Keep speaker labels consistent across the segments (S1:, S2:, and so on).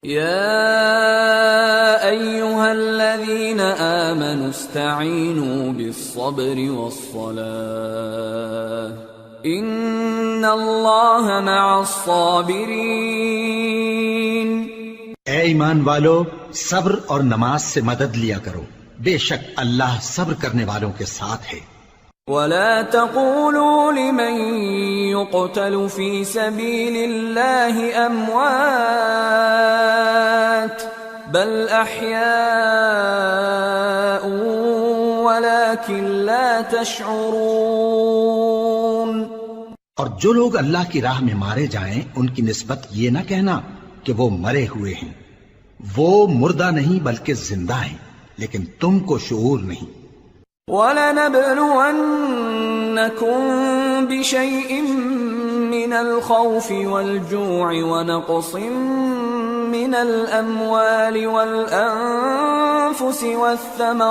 S1: يا أيها الذين آمنوا استعينوا بالصبر والصلاة إن الله مع الصابرين.
S2: اے ایمان والو، صبر اور نماز سے مدد لیا کرو، بے شک اللہ صبر کرنے والوں کے ساتھ ہے.
S1: ولا تقولوا لمن يقتل في سبيل الله أموات بل أحياء ولكن لا تشعرون.
S2: اور جو لوگ اللہ کی راہ میں مارے جائیں ان کی نسبت یہ نہ کہنا کہ وہ مرے ہوئے ہیں، وہ مردہ نہیں بلکہ زندہ ہیں، لیکن تم کو شعور نہیں.
S1: وَلَنَبْلُوَنَّكُمْ بِشَيْءٍ مِّنَ الْخَوْفِ وَالْجُوعِ وَنَقْصٍ مِّنَ الْأَمْوَالِ وَالْأَنفُسِ وَالثَّمَرَاتِ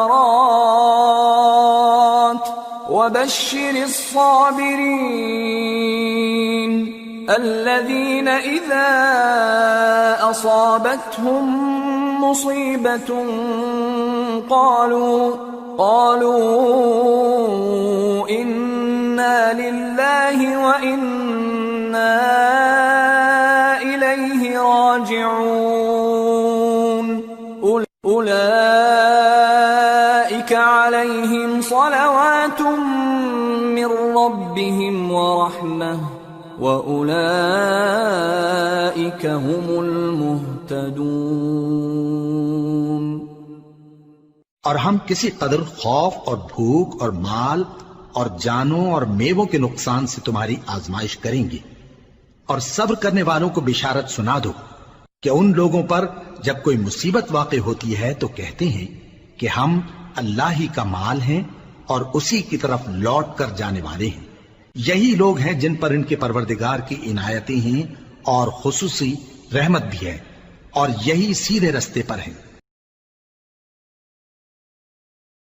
S1: وَبَشِّرِ الصَّابِرِينَ الَّذِينَ إِذَا أَصَابَتْهُم مُّصِيبَةٌ قالوا إنا لله وإنا إليه راجعون. أولئك عليهم صلوات من ربهم ورحمة وأولئك هم المهتدون.
S2: اور ہم کسی قدر خوف اور بھوک اور مال اور جانوں اور میووں کے نقصان سے تمہاری آزمائش کریں گے، اور صبر کرنے والوں کو بشارت سنا دو کہ ان لوگوں پر جب کوئی مصیبت واقع ہوتی ہے تو کہتے ہیں کہ ہم اللہ ہی کا مال ہیں اور اسی کی طرف لوٹ کر جانے والے ہیں. یہی لوگ ہیں جن پر ان کے پروردگار کی عنایتیں ہیں اور خصوصی رحمت بھی ہے، اور یہی سیدھے رستے پر ہیں.